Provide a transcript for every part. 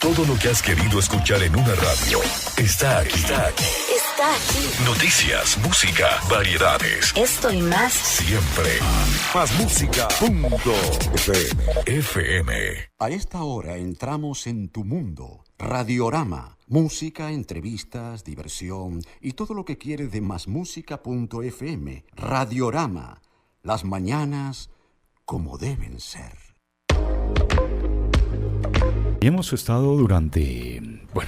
Todo lo que has querido escuchar en una radio está aquí. Está aquí. Noticias, música, variedades. Esto y más. Siempre. Más música.fm. A esta hora entramos en tu mundo. Radiorama. Música, entrevistas, diversión y todo lo que quieres de másmusica.fm. Radiorama. Las mañanas como deben ser. Y hemos estado durante,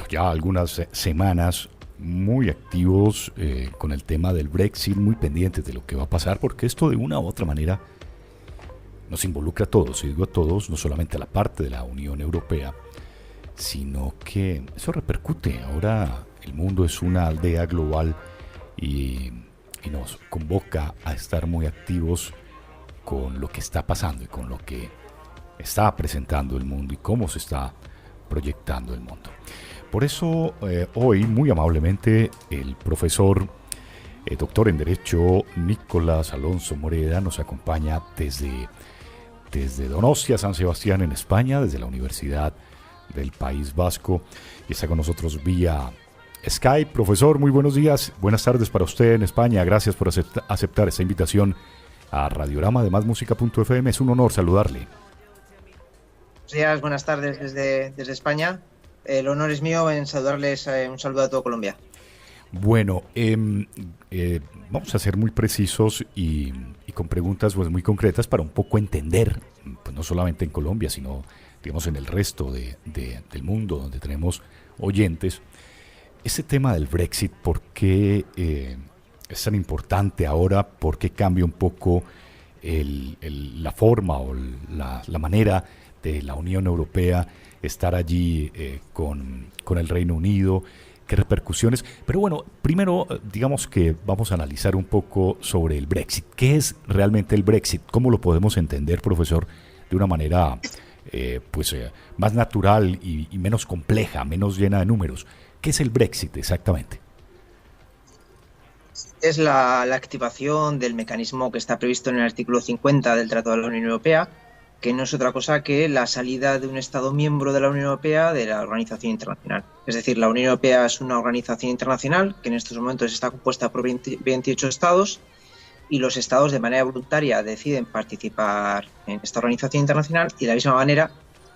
ya algunas semanas muy activos con el tema del Brexit, muy pendientes de lo que va a pasar, porque esto de una u otra manera nos involucra a todos, y digo a todos, no solamente a la parte de la Unión Europea, sino que eso repercute. Ahora el mundo es una aldea global y nos convoca a estar muy activos con lo que está pasando y con lo que está presentando el mundo y cómo se está proyectando el mundo. Por eso hoy muy amablemente el profesor doctor en Derecho Nicolás Alonso Moreda nos acompaña desde Donostia, San Sebastián en España, desde la Universidad del País Vasco, y está con nosotros vía Skype. Profesor, muy buenos días, buenas tardes para usted en España. Gracias por aceptar esta invitación a Radiorama de másmusica.fm. Es un honor saludarle. Buenos días, buenas tardes desde España. El honor es mío en saludarles. Un saludo a todo Colombia. Bueno, vamos a ser muy precisos y con preguntas muy concretas para un poco entender, pues no solamente en Colombia, sino digamos en el resto del mundo donde tenemos oyentes, ese tema del Brexit. ¿Por qué es tan importante ahora? ¿Por qué cambia un poco la forma o la manera de la Unión Europea estar allí con el Reino Unido? ¿Qué repercusiones? Pero bueno, primero digamos que vamos a analizar un poco sobre el Brexit. ¿Qué es realmente el Brexit? ¿Cómo lo podemos entender, profesor, de una manera más natural y menos compleja, menos llena de números? ¿Qué es el Brexit exactamente? Es la activación del mecanismo que está previsto en el artículo 50 del Tratado de la Unión Europea, que no es otra cosa que la salida de un Estado miembro de la Unión Europea de la organización internacional. Es decir, la Unión Europea es una organización internacional que en estos momentos está compuesta por 28 Estados, y los Estados de manera voluntaria deciden participar en esta organización internacional, y de la misma manera,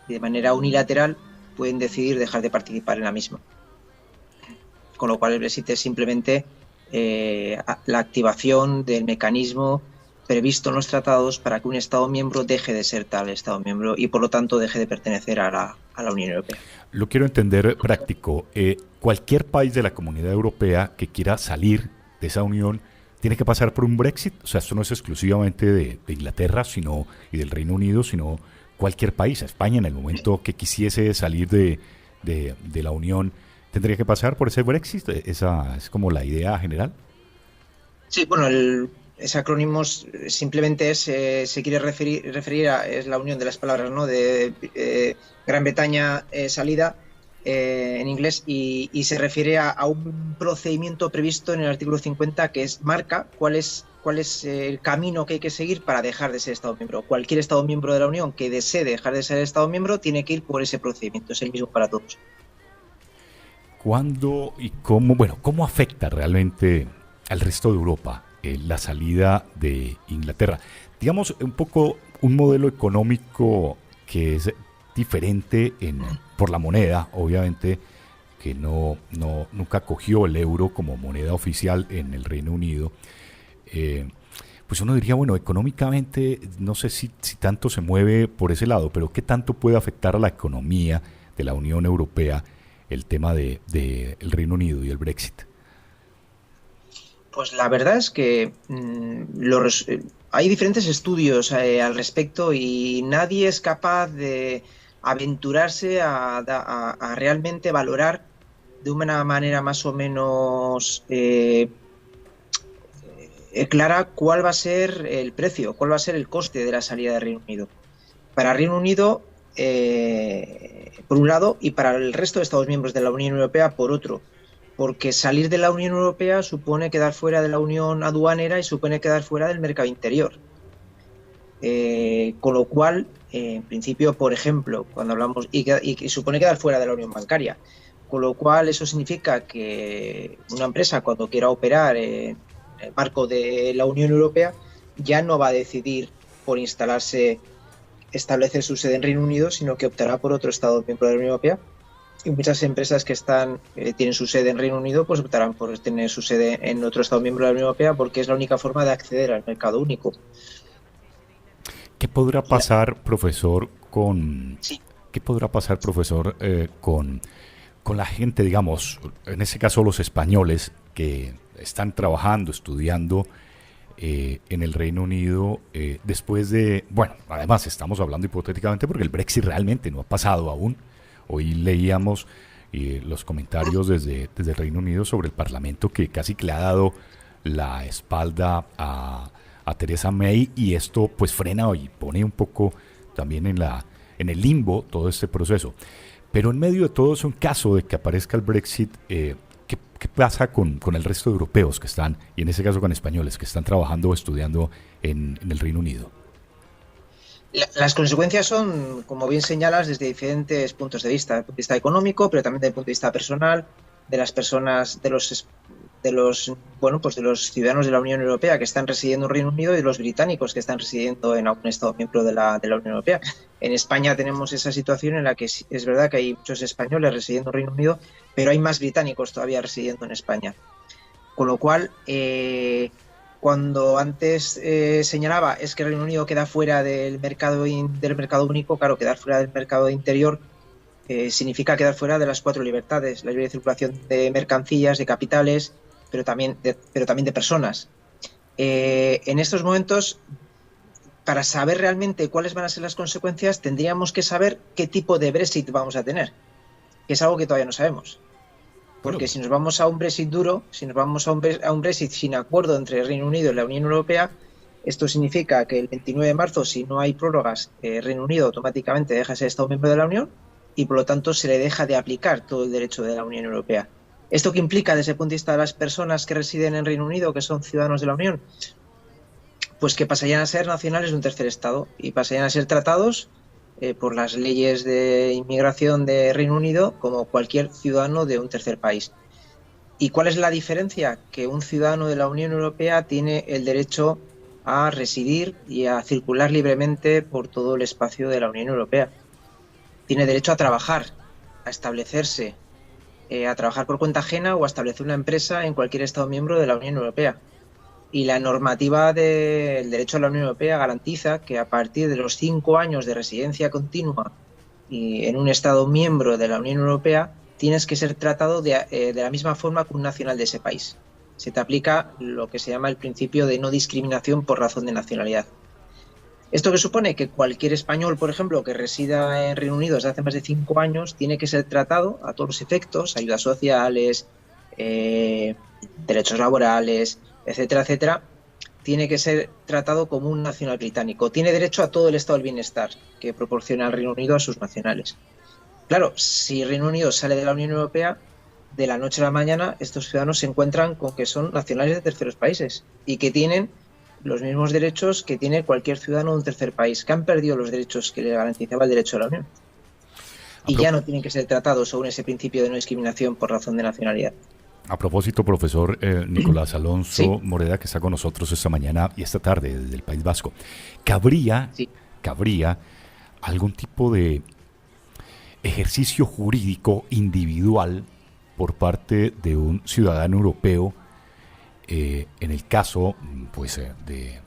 y de manera unilateral, pueden decidir dejar de participar en la misma. Con lo cual el Brexit es simplemente la activación del mecanismo previsto en los tratados para que un Estado miembro deje de ser tal Estado miembro y por lo tanto deje de pertenecer a la Unión Europea. Lo quiero entender práctico. Cualquier país de la Comunidad Europea que quiera salir de esa unión tiene que pasar por un Brexit. O sea, esto no es exclusivamente de Inglaterra y del Reino Unido, sino cualquier país. España, en el momento que quisiese salir de la Unión, ¿tendría que pasar por ese Brexit? ¿Esa es como la idea general? Sí, bueno, ese acrónimo simplemente se quiere referir a es la unión de las palabras, ¿no? De Gran Bretaña, salida en inglés, y se refiere a un procedimiento previsto en el artículo 50 que marca cuál es el camino que hay que seguir para dejar de ser Estado miembro. Cualquier Estado miembro de la Unión que desee dejar de ser Estado miembro tiene que ir por ese procedimiento. Es el mismo para todos. ¿Cuándo y cómo afecta realmente al resto de Europa la salida de Inglaterra? Digamos, un poco un modelo económico que es diferente por la moneda, obviamente, que nunca acogió el euro como moneda oficial en el Reino Unido. Pues uno diría, económicamente no sé si tanto se mueve por ese lado, pero ¿qué tanto puede afectar a la economía de la Unión Europea el tema del Reino Unido y el Brexit? Pues la verdad es que hay diferentes estudios al respecto y nadie es capaz de aventurarse a realmente valorar de una manera más o menos clara cuál va a ser el precio, cuál va a ser el coste de la salida del Reino Unido. Para Reino Unido, por un lado, y para el resto de Estados miembros de la Unión Europea, por otro. Porque salir de la Unión Europea supone quedar fuera de la Unión Aduanera y supone quedar fuera del mercado interior. Con lo cual, en principio, por ejemplo, cuando hablamos, y supone quedar fuera de la unión bancaria, con lo cual eso significa que una empresa, cuando quiera operar en el marco de la Unión Europea, ya no va a decidir por establecer su sede en Reino Unido, sino que optará por otro Estado miembro de la Unión Europea. Y muchas empresas que tienen su sede en Reino Unido, pues optarán por tener su sede en otro Estado miembro de la Unión Europea, porque es la única forma de acceder al mercado único. ¿Qué podrá pasar, profesor, con la gente, digamos, en ese caso los españoles que están trabajando, estudiando en el Reino Unido después de, bueno, además estamos hablando hipotéticamente porque el Brexit realmente no ha pasado aún. Hoy leíamos los comentarios desde el Reino Unido sobre el Parlamento que casi que le ha dado la espalda a Theresa May, y esto pues frena y pone un poco también en el limbo todo este proceso. Pero en medio de todo eso, en caso de que aparezca el Brexit, ¿qué pasa con el resto de europeos que están, y en ese caso con españoles, que están trabajando o estudiando en el Reino Unido? Las consecuencias son, como bien señalas, desde diferentes puntos de vista. Desde el punto de vista económico, pero también desde el punto de vista personal, de las personas, de los ciudadanos de la Unión Europea que están residiendo en Reino Unido y de los británicos que están residiendo en algún Estado miembro de la Unión Europea. En España tenemos esa situación en la que es verdad que hay muchos españoles residiendo en Reino Unido, pero hay más británicos todavía residiendo en España. Con lo cual, cuando antes señalaba es que el Reino Unido queda fuera del mercado único, claro, quedar fuera del mercado interior significa quedar fuera de las 4 libertades: la libre circulación de mercancías, de capitales, pero también de personas. En estos momentos, para saber realmente cuáles van a ser las consecuencias, tendríamos que saber qué tipo de Brexit vamos a tener, que es algo que todavía no sabemos. Porque si nos vamos a un Brexit duro, si nos vamos a un Brexit sin acuerdo entre el Reino Unido y la Unión Europea, esto significa que el 29 de marzo, si no hay prórrogas, Reino Unido automáticamente deja de ser Estado miembro de la Unión y por lo tanto se le deja de aplicar todo el derecho de la Unión Europea. ¿Esto qué implica desde el punto de vista de las personas que residen en Reino Unido, que son ciudadanos de la Unión? Pues que pasarían a ser nacionales de un tercer Estado y pasarían a ser tratados por las leyes de inmigración de Reino Unido como cualquier ciudadano de un tercer país. ¿Y cuál es la diferencia? Que un ciudadano de la Unión Europea tiene el derecho a residir y a circular libremente por todo el espacio de la Unión Europea. Tiene derecho a trabajar, a establecerse, a trabajar por cuenta ajena o a establecer una empresa en cualquier Estado miembro de la Unión Europea. Y la normativa del derecho a la Unión Europea garantiza que a partir de los 5 años de residencia continua y en un Estado miembro de la Unión Europea, tienes que ser tratado de la misma forma que un nacional de ese país. Se te aplica lo que se llama el principio de no discriminación por razón de nacionalidad. Esto que supone que cualquier español, por ejemplo, que resida en Reino Unido desde hace más de 5 años, tiene que ser tratado a todos los efectos, ayudas sociales, derechos laborales, etcétera, etcétera, tiene que ser tratado como un nacional británico. Tiene derecho a todo el estado del bienestar que proporciona el Reino Unido a sus nacionales. Claro, si Reino Unido sale de la Unión Europea, de la noche a la mañana estos ciudadanos se encuentran con que son nacionales de terceros países y que tienen los mismos derechos que tiene cualquier ciudadano de un tercer país, que han perdido los derechos que le garantizaba el derecho de la Unión. Y ya no tienen que ser tratados según ese principio de no discriminación por razón de nacionalidad. A propósito, profesor Nicolás Alonso Sí. Moreda, que está con nosotros esta mañana y esta tarde desde el País Vasco, ¿cabría algún tipo de ejercicio jurídico individual por parte de un ciudadano europeo en el caso pues de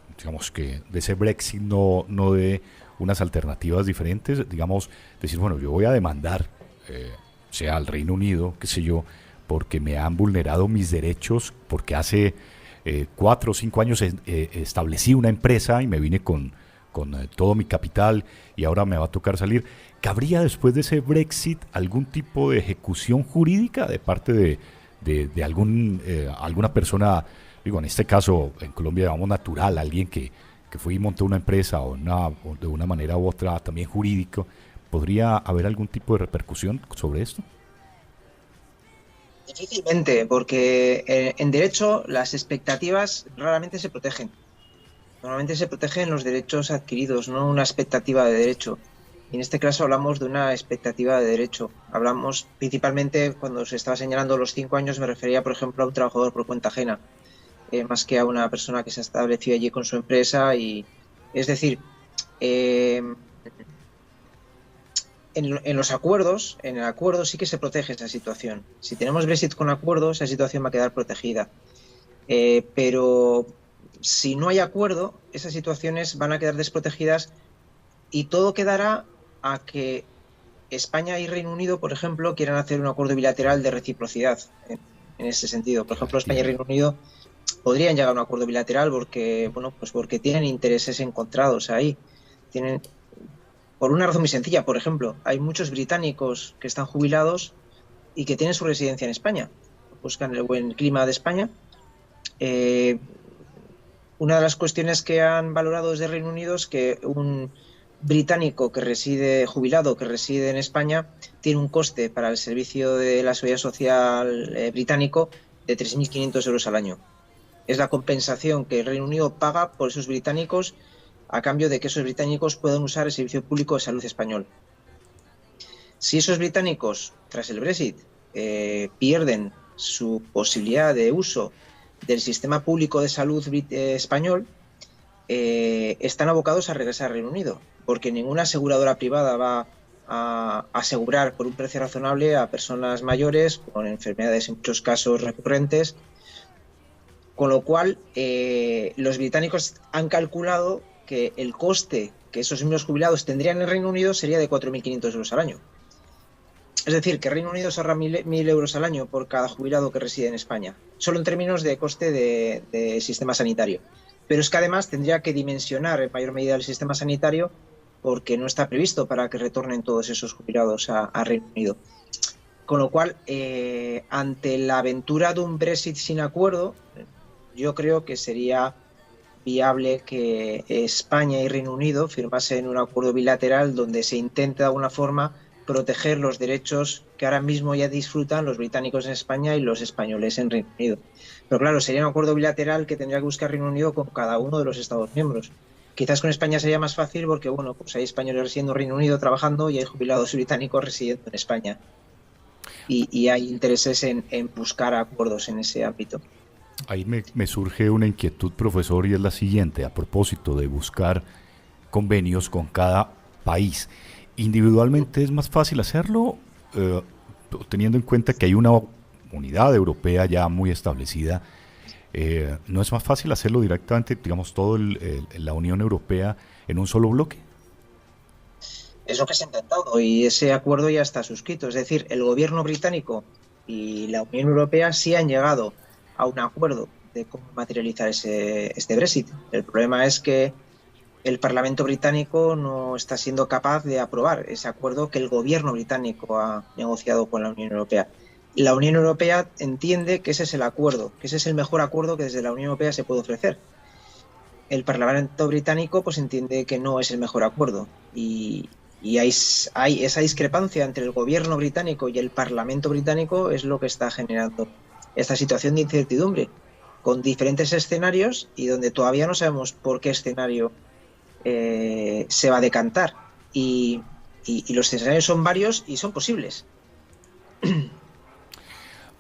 ese Brexit no de unas alternativas diferentes? Digamos, decir, bueno, yo voy a demandar sea al Reino Unido, qué sé yo, porque me han vulnerado mis derechos, porque hace 4 o 5 años establecí una empresa y me vine con todo mi capital y ahora me va a tocar salir. ¿Cabría después de ese Brexit algún tipo de ejecución jurídica de parte de alguna persona, digo, en este caso en Colombia llamamos natural, alguien que fue y montó una empresa o de una manera u otra también jurídico? ¿Podría haber algún tipo de repercusión sobre esto? Difícilmente, porque en derecho las expectativas raramente se protegen. Normalmente se protegen los derechos adquiridos, no una expectativa de derecho. Y en este caso hablamos de una expectativa de derecho. Hablamos principalmente, cuando se estaba señalando los 5 años, me refería, por ejemplo, a un trabajador por cuenta ajena, más que a una persona que se ha establecido allí con su empresa. Y es decir, en los acuerdos, en el acuerdo sí que se protege esa situación. Si tenemos Brexit con acuerdo, esa situación va a quedar protegida. Pero si no hay acuerdo, esas situaciones van a quedar desprotegidas y todo quedará a que España y Reino Unido, por ejemplo, quieran hacer un acuerdo bilateral de reciprocidad en ese sentido. Por ejemplo, España y Reino Unido podrían llegar a un acuerdo bilateral porque tienen intereses encontrados ahí. Por una razón muy sencilla, por ejemplo, hay muchos británicos que están jubilados y que tienen su residencia en España. Buscan el buen clima de España. Una de las cuestiones que han valorado desde Reino Unido es que un británico jubilado que reside en España tiene un coste para el servicio de la seguridad social británico de 3.500 euros al año. Es la compensación que el Reino Unido paga por esos británicos a cambio de que esos británicos puedan usar el servicio público de salud español. Si esos británicos, tras el Brexit, pierden su posibilidad de uso del sistema público de salud español, están abocados a regresar al Reino Unido, porque ninguna aseguradora privada va a asegurar por un precio razonable a personas mayores con enfermedades en muchos casos recurrentes, con lo cual los británicos han calculado que el coste que esos mismos jubilados tendrían en el Reino Unido sería de 4.500 euros al año. Es decir, que el Reino Unido se ahorra 1.000 euros al año por cada jubilado que reside en España, solo en términos de coste de sistema sanitario. Pero es que además tendría que dimensionar en mayor medida el sistema sanitario porque no está previsto para que retornen todos esos jubilados a Reino Unido. Con lo cual, ante la aventura de un Brexit sin acuerdo, yo creo que sería viable que España y Reino Unido firmasen un acuerdo bilateral donde se intente de alguna forma proteger los derechos que ahora mismo ya disfrutan los británicos en España y los españoles en Reino Unido. Pero claro, sería un acuerdo bilateral que tendría que buscar Reino Unido con cada uno de los Estados miembros. Quizás con España sería más fácil porque, pues hay españoles residiendo en Reino Unido trabajando y hay jubilados británicos residiendo en España. Y hay intereses en buscar acuerdos en ese ámbito. Ahí me surge una inquietud, profesor, y es la siguiente, a propósito de buscar convenios con cada país. ¿Individualmente es más fácil hacerlo, teniendo en cuenta que hay una unidad europea ya muy establecida? ¿No es más fácil hacerlo directamente, digamos, todo la Unión Europea en un solo bloque? Es lo que se ha intentado y ese acuerdo ya está suscrito. Es decir, el gobierno británico y la Unión Europea sí han llegado a un acuerdo de cómo materializar este Brexit. El problema es que el Parlamento británico no está siendo capaz de aprobar ese acuerdo que el gobierno británico ha negociado con la Unión Europea. La Unión Europea entiende que ese es el acuerdo, que ese es el mejor acuerdo que desde la Unión Europea se puede ofrecer. El Parlamento británico pues entiende que no es el mejor acuerdo y hay esa discrepancia entre el gobierno británico y el Parlamento británico es lo que está generando esta situación de incertidumbre, con diferentes escenarios y donde todavía no sabemos por qué escenario se va a decantar. Y los escenarios son varios y son posibles.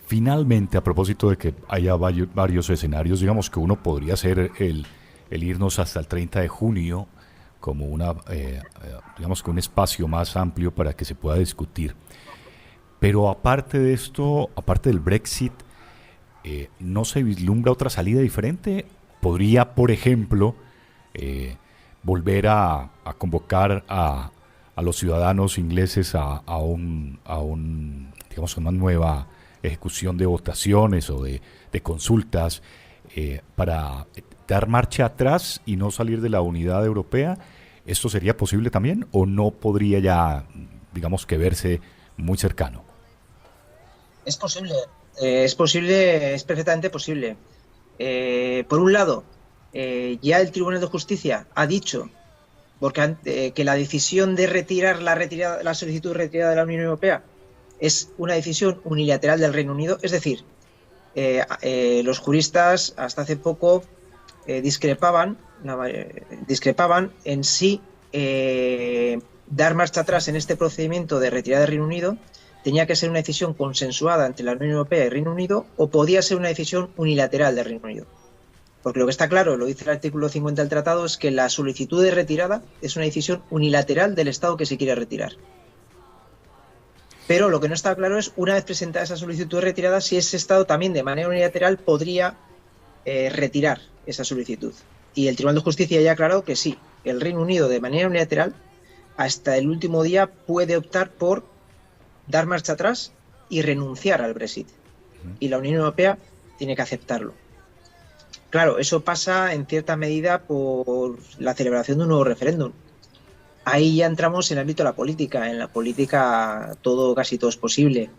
Finalmente, a propósito de que haya varios escenarios, digamos que uno podría ser el irnos hasta el 30 de junio como digamos que un espacio más amplio para que se pueda discutir. Pero aparte de esto, aparte del Brexit, ¿no se vislumbra otra salida diferente? ¿Podría, por ejemplo, volver a convocar a los ciudadanos ingleses a una nueva ejecución de votaciones o de consultas para dar marcha atrás y no salir de la unidad europea? ¿Esto sería posible también o no podría ya, digamos, que verse muy cercano? Es posible, es perfectamente posible. Por un lado, ya el Tribunal de Justicia ha dicho que la decisión de retirar la solicitud de retirada de la Unión Europea es una decisión unilateral del Reino Unido. Es decir, los juristas hasta hace poco discrepaban en si dar marcha atrás en este procedimiento de retirada del Reino Unido tenía que ser una decisión consensuada entre la Unión Europea y Reino Unido o podía ser una decisión unilateral del Reino Unido. Porque lo que está claro, lo dice el artículo 50 del tratado, es que la solicitud de retirada es una decisión unilateral del Estado que se quiere retirar. Pero lo que no está claro es, una vez presentada esa solicitud de retirada, si ese Estado también de manera unilateral podría retirar esa solicitud. Y el Tribunal de Justicia ya ha aclarado que sí, el Reino Unido de manera unilateral hasta el último día puede optar por dar marcha atrás y renunciar al Brexit. Y la Unión Europea tiene que aceptarlo. Claro, eso pasa en cierta medida por la celebración de un nuevo referéndum. Ahí ya entramos en el ámbito de la política. En la política casi todo es posible.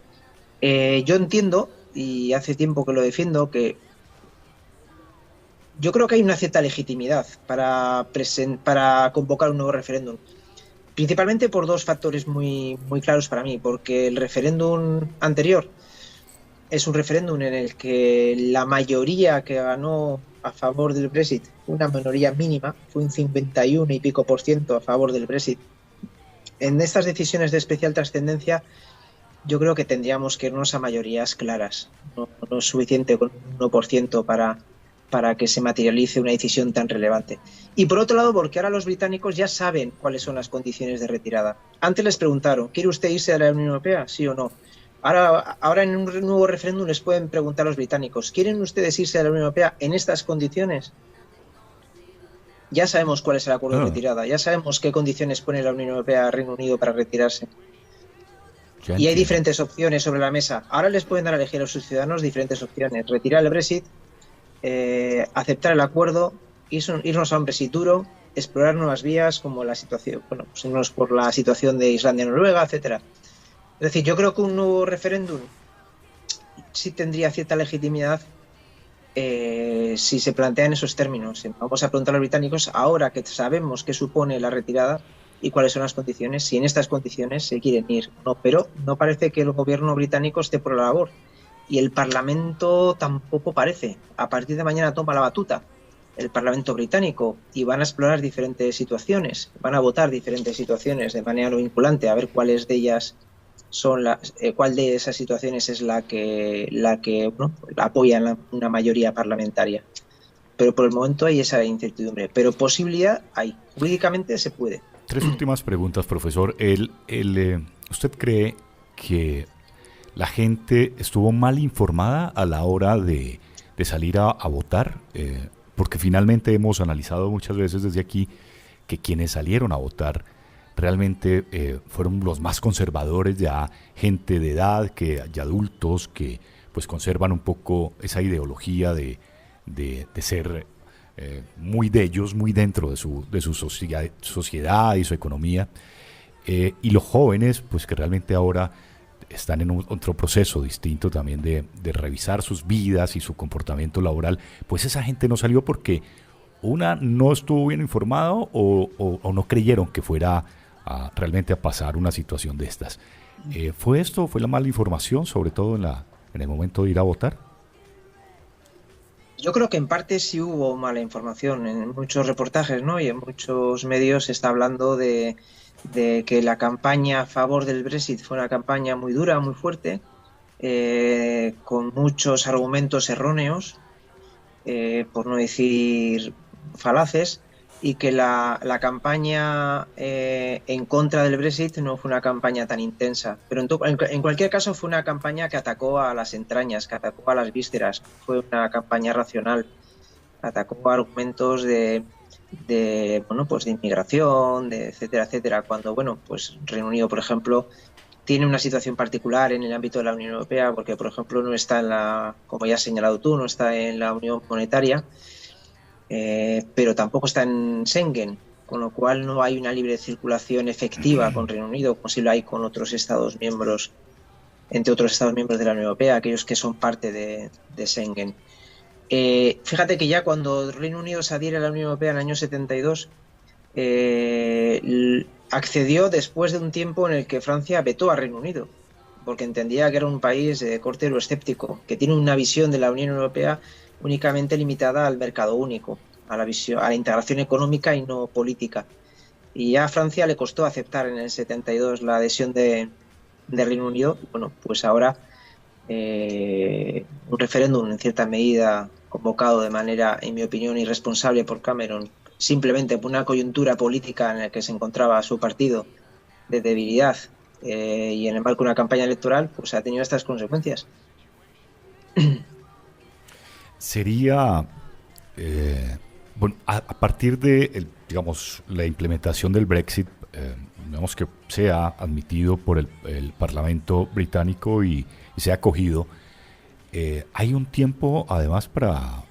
Yo entiendo, y hace tiempo que lo defiendo, que yo creo que hay una cierta legitimidad para convocar un nuevo referéndum. Principalmente por dos factores muy, muy claros para mí. Porque el referéndum anterior es un referéndum en el que la mayoría que ganó a favor del Brexit, una minoría mínima, fue un 51 y pico % a favor del Brexit. En estas decisiones de especial trascendencia, yo creo que tendríamos que irnos a mayorías claras. No es suficiente con un 1% para que se materialice una decisión tan relevante. Y por otro lado, porque ahora los británicos ya saben cuáles son las condiciones de retirada. Antes les preguntaron, ¿quiere usted irse de la Unión Europea? ¿Sí o no? Ahora en un nuevo referéndum les pueden preguntar a los británicos, ¿quieren ustedes irse de la Unión Europea en estas condiciones? Ya sabemos cuál es el acuerdo de retirada, ya sabemos qué condiciones pone la Unión Europea al Reino Unido para retirarse. Y hay diferentes opciones sobre la mesa. Ahora les pueden dar a elegir a sus ciudadanos diferentes opciones. Retirar el Brexit, aceptar el acuerdo, irnos a un Brexit duro, explorar nuevas vías como la situación, pues irnos por la situación de Islandia, Noruega, etcétera. Es decir, yo creo que un nuevo referéndum sí tendría cierta legitimidad si se plantea en esos términos. Vamos a preguntar a los británicos, ahora que sabemos qué supone la retirada y cuáles son las condiciones, si en estas condiciones se quieren ir o no. Pero no parece que el gobierno británico esté por la labor. Y el Parlamento tampoco parece. A partir de mañana toma la batuta el Parlamento británico y van a explorar diferentes situaciones, van a votar diferentes situaciones de manera no vinculante, a ver cuáles de ellas cuál de esas situaciones es la que apoya una mayoría parlamentaria. Pero por el momento hay esa incertidumbre. Pero posibilidad hay. Jurídicamente se puede. 3 últimas preguntas, profesor. ¿Usted cree que la gente estuvo mal informada a la hora de salir a votar? Porque finalmente hemos analizado muchas veces desde aquí que quienes salieron a votar realmente fueron los más conservadores, ya gente de edad, ya adultos que pues conservan un poco esa ideología de ser muy de ellos, muy dentro de su sociedad y su economía, y los jóvenes pues que realmente ahora están en otro proceso distinto también de revisar sus vidas y su comportamiento laboral. Pues esa gente no salió porque no estuvo bien informado o no creyeron que fuera realmente a pasar una situación de estas. ¿Fue la mala información, sobre todo en el momento de ir a votar? Yo creo que en parte sí hubo mala información. En muchos reportajes, ¿no? Y en muchos medios se está hablando de que la campaña a favor del Brexit fue una campaña muy dura, muy fuerte, con muchos argumentos erróneos, por no decir falaces, y que la campaña en contra del Brexit no fue una campaña tan intensa. Pero en cualquier caso fue una campaña que atacó a las entrañas, que atacó a las vísceras. Fue una campaña racional. Atacó argumentos de inmigración, etcétera, etcétera. Cuando, pues Reino Unido, por ejemplo, tiene una situación particular en el ámbito de la Unión Europea, porque, por ejemplo, no está como ya has señalado tú, no está en la Unión Monetaria, pero tampoco está en Schengen, con lo cual no hay una libre circulación efectiva con Reino Unido, como si lo hay con otros Estados miembros, entre otros Estados miembros de la Unión Europea, aquellos que son parte de Schengen. Fíjate que ya cuando Reino Unido se adhiere a la Unión Europea en el año 72, accedió después de un tiempo en el que Francia vetó a Reino Unido, porque entendía que era un país de corte euroescéptico, que tiene una visión de la Unión Europea únicamente limitada al mercado único. a la integración económica y no política. Y ya a Francia le costó aceptar en el 72 la adhesión de Reino Unido. Bueno, pues ahora un referéndum en cierta medida convocado de manera, en mi opinión, irresponsable por Cameron, simplemente por una coyuntura política en la que se encontraba su partido de debilidad y en el marco de una campaña electoral, pues ha tenido estas consecuencias. Sería, bueno, a partir de, digamos, la implementación del Brexit, digamos que sea admitido por el Parlamento británico y sea acogido, hay un tiempo además para,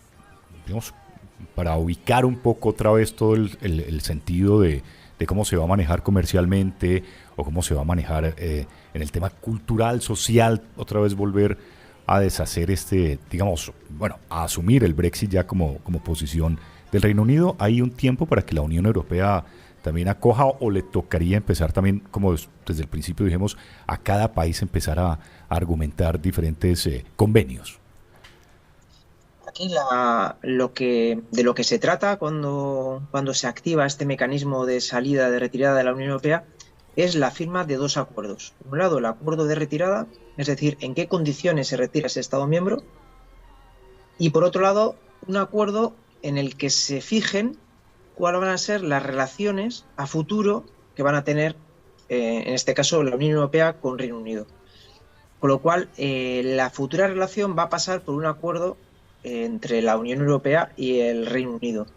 digamos, para ubicar un poco otra vez todo el sentido de cómo se va a manejar comercialmente o cómo se va a manejar en el tema cultural, social, otra vez volver a deshacer digamos, bueno, a asumir el Brexit ya como posición del Reino Unido. ¿Hay un tiempo para que la Unión Europea también acoja o le tocaría empezar también, como desde el principio dijimos, a cada país empezar a argumentar diferentes convenios? Aquí de lo que se trata cuando se activa este mecanismo de salida, de retirada de la Unión Europea, es la firma de dos acuerdos. Por un lado, el acuerdo de retirada, es decir, en qué condiciones se retira ese Estado miembro, y por otro lado, un acuerdo en el que se fijen cuáles van a ser las relaciones a futuro que van a tener, en este caso, la Unión Europea con Reino Unido. Con lo cual, la futura relación va a pasar por un acuerdo entre la Unión Europea y el Reino Unido.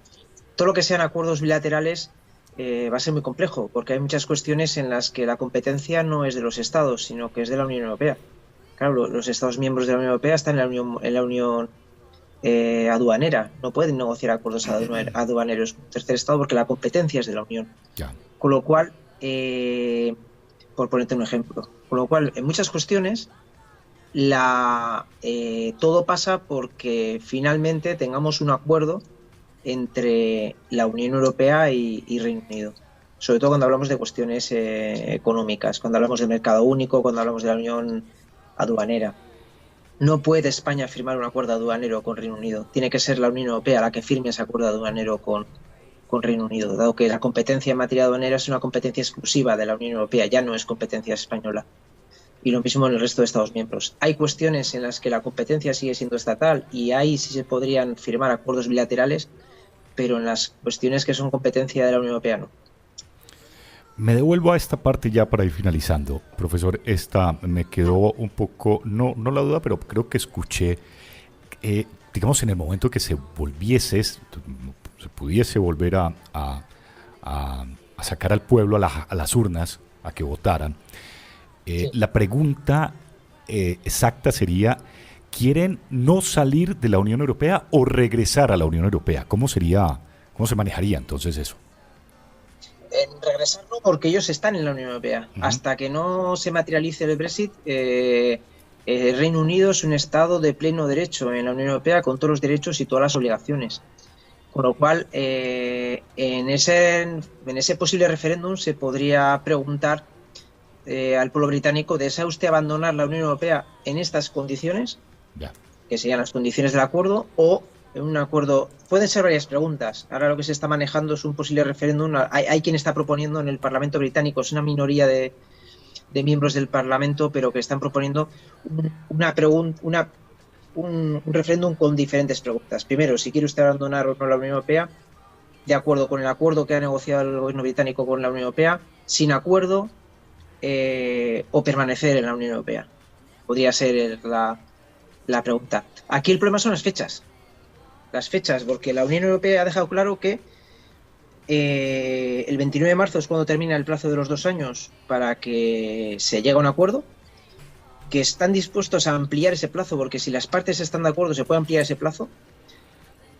Todo lo que sean acuerdos bilaterales va a ser muy complejo, porque hay muchas cuestiones en las que la competencia no es de los Estados, sino que es de la Unión Europea. Claro, los Estados miembros de la Unión Europea están en la Unión aduanera, no pueden negociar acuerdos aduaneros con un tercer Estado porque la competencia es de la Unión. Ya. Con lo cual, por ponerte un ejemplo, con lo cual en muchas cuestiones todo pasa porque finalmente tengamos un acuerdo entre la Unión Europea y Reino Unido, sobre todo cuando hablamos de cuestiones económicas, cuando hablamos del mercado único, cuando hablamos de la Unión aduanera. No puede España firmar un acuerdo aduanero con Reino Unido, tiene que ser la Unión Europea la que firme ese acuerdo aduanero con Reino Unido, dado que la competencia en materia aduanera es una competencia exclusiva de la Unión Europea, ya no es competencia española. Y lo mismo en el resto de Estados miembros. Hay cuestiones en las que la competencia sigue siendo estatal y ahí sí se podrían firmar acuerdos bilaterales, pero en las cuestiones que son competencia de la Unión Europea no. Me devuelvo a esta parte ya para ir finalizando. Profesor, esta me quedó un poco, no la duda, pero creo que escuché, digamos, en el momento que se pudiese volver a sacar al pueblo a las urnas, a que votaran. Sí. La pregunta exacta sería, ¿quieren no salir de la Unión Europea o regresar a la Unión Europea? ¿Cómo se manejaría entonces eso? En regresar no, porque ellos están en la Unión Europea. Uh-huh. Hasta que no se materialice el Brexit, el Reino Unido es un Estado de pleno derecho en la Unión Europea, con todos los derechos y todas las obligaciones. Con lo cual, en ese posible referéndum se podría preguntar al pueblo británico: ¿desea usted abandonar la Unión Europea en estas condiciones? Yeah. Que serían las condiciones del acuerdo, o en un acuerdo. Pueden ser varias preguntas. Ahora lo que se está manejando es un posible referéndum. Hay quien está proponiendo en el Parlamento británico, es una minoría de miembros del Parlamento, pero que están proponiendo un referéndum con diferentes preguntas. Primero, si quiere usted abandonar o no la Unión Europea, de acuerdo con el acuerdo que ha negociado el gobierno británico con la Unión Europea, sin acuerdo, o permanecer en la Unión Europea. Podría ser la pregunta. Aquí el problema son las fechas. Las fechas, porque la Unión Europea ha dejado claro que el 29 de marzo es cuando termina el plazo de los 2 años para que se llegue a un acuerdo, que están dispuestos a ampliar ese plazo, porque si las partes están de acuerdo se puede ampliar ese plazo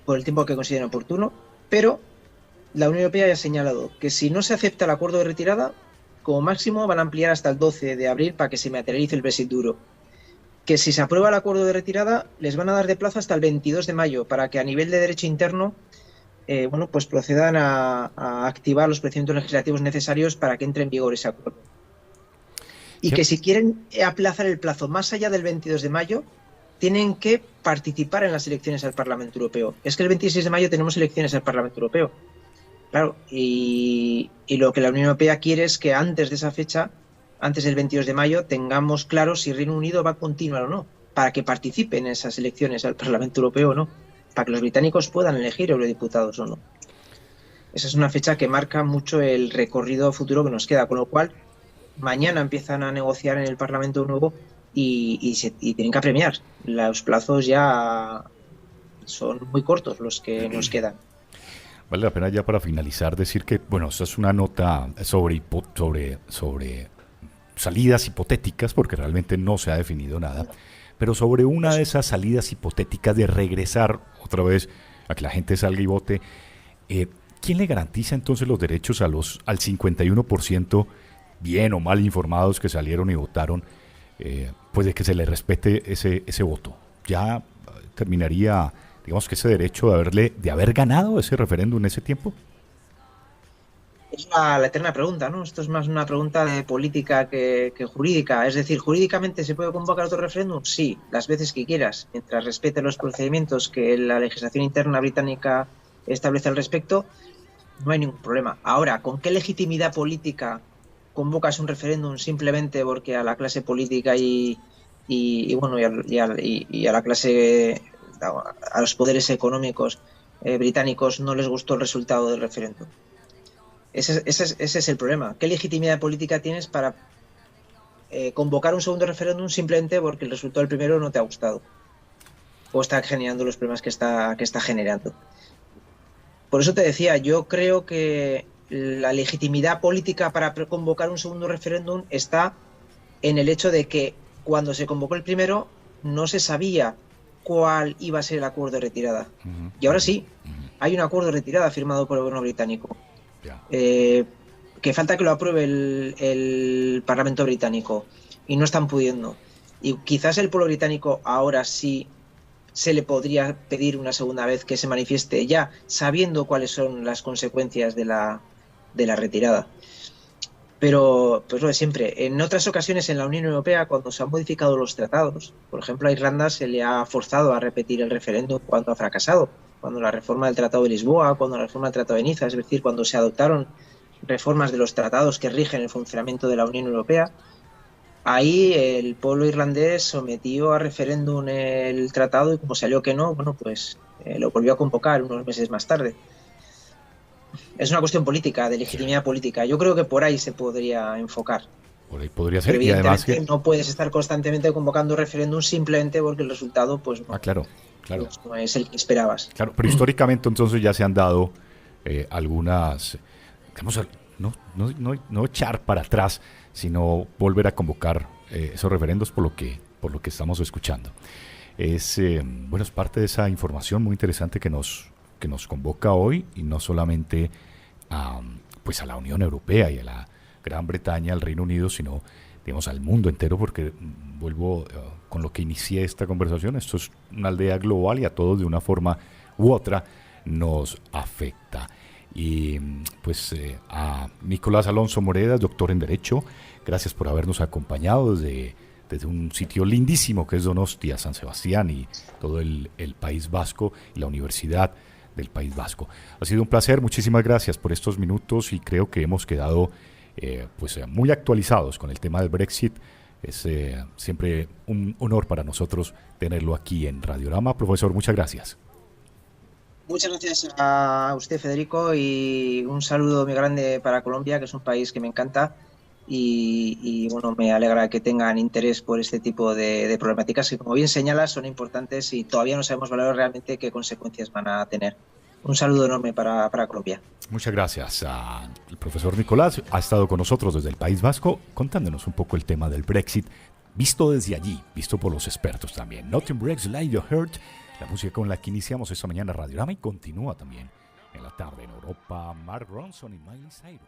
por el tiempo que consideren oportuno, pero la Unión Europea ya ha señalado que si no se acepta el acuerdo de retirada, como máximo van a ampliar hasta el 12 de abril para que se materialice el Brexit duro. Que si se aprueba el acuerdo de retirada, les van a dar de plazo hasta el 22 de mayo para que a nivel de derecho interno pues procedan a activar los procedimientos legislativos necesarios para que entre en vigor ese acuerdo. Y que si quieren aplazar el plazo más allá del 22 de mayo, tienen que participar en las elecciones al Parlamento Europeo. Es que el 26 de mayo tenemos elecciones al Parlamento Europeo. Claro, y lo que la Unión Europea quiere es que antes de esa fecha, antes del 22 de mayo, tengamos claro si Reino Unido va a continuar o no, para que participe en esas elecciones al Parlamento Europeo o no, para que los británicos puedan elegir eurodiputados o no. Esa es una fecha que marca mucho el recorrido futuro que nos queda, con lo cual mañana empiezan a negociar en el Parlamento nuevo y tienen que apremiar. Los plazos ya son muy cortos los que nos quedan. Vale la pena ya para finalizar decir que, bueno, esta es una nota sobre salidas hipotéticas, porque realmente no se ha definido nada, pero sobre una de esas salidas hipotéticas de regresar otra vez a que la gente salga y vote, ¿quién le garantiza entonces los derechos al 51% bien o mal informados que salieron y votaron, pues de que se les respete ese voto? Ya terminaría, digamos, que ese derecho de haber ganado ese referéndum en ese tiempo. Es la eterna pregunta, ¿no? Esto es más una pregunta de política que jurídica. Es decir, ¿jurídicamente se puede convocar otro referéndum? Sí, las veces que quieras, mientras respete los procedimientos que la legislación interna británica establece al respecto, no hay ningún problema. Ahora, ¿con qué legitimidad política convocas un referéndum simplemente porque a la clase política y a la clase, a los poderes económicos británicos no les gustó el resultado del referéndum? Ese es el problema. ¿Qué legitimidad política tienes para convocar un segundo referéndum simplemente porque el resultado del primero no te ha gustado o está generando los problemas que está generando? Por eso te decía, yo creo que la legitimidad política para convocar un segundo referéndum está en el hecho de que cuando se convocó el primero no se sabía cuál iba a ser el acuerdo de retirada. Y ahora sí, hay un acuerdo de retirada firmado por el gobierno británico. Que falta que lo apruebe el Parlamento británico y no están pudiendo. Y quizás el pueblo británico ahora sí se le podría pedir una segunda vez que se manifieste ya sabiendo cuáles son las consecuencias de la retirada. Pero pues lo de siempre, en otras ocasiones en la Unión Europea, cuando se han modificado los tratados, por ejemplo a Irlanda se le ha forzado a repetir el referéndum cuando ha fracasado, cuando la reforma del Tratado de Lisboa, cuando la reforma del Tratado de Niza, es decir, cuando se adoptaron reformas de los tratados que rigen el funcionamiento de la Unión Europea, ahí el pueblo irlandés sometió a referéndum el tratado y como salió que no, bueno, pues lo volvió a convocar unos meses más tarde. Es una cuestión política, de legitimidad política. Yo creo que por ahí se podría enfocar. Por ahí podría ser. Pero evidentemente y además no puedes estar constantemente convocando referéndum simplemente porque el resultado pues no, claro. Pues no es el que esperabas. Claro, pero históricamente entonces ya se han dado algunas, digamos, no echar para atrás, sino volver a convocar esos referendos por lo que estamos escuchando. Es parte de esa información muy interesante que nos convoca hoy, y no solamente a la Unión Europea y a la Gran Bretaña, al Reino Unido, sino digamos al mundo entero, porque vuelvo con lo que inicié esta conversación, esto es una aldea global y a todos de una forma u otra nos afecta. Y a Nicolás Alonso Moreda, doctor en Derecho, gracias por habernos acompañado desde un sitio lindísimo que es Donostia, San Sebastián y todo el País Vasco y la Universidad del País Vasco. Ha sido un placer, muchísimas gracias por estos minutos y creo que hemos quedado muy actualizados con el tema del Brexit. Es siempre un honor para nosotros tenerlo aquí en Radiorama. Profesor, muchas gracias. Muchas gracias a usted, Federico, y un saludo muy grande para Colombia, que es un país que me encanta y me alegra que tengan interés por este tipo de problemáticas que, como bien señalas, son importantes y todavía no sabemos valorar realmente qué consecuencias van a tener. Un saludo enorme para Colombia. Muchas gracias al profesor Nicolás. Ha estado con nosotros desde el País Vasco contándonos un poco el tema del Brexit, visto desde allí, visto por los expertos también. Nothing Breaks Like Your Heart, la música con la que iniciamos esta mañana Radiorama y continúa también en la tarde en Europa. Mark Ronson y Miley Cyrus.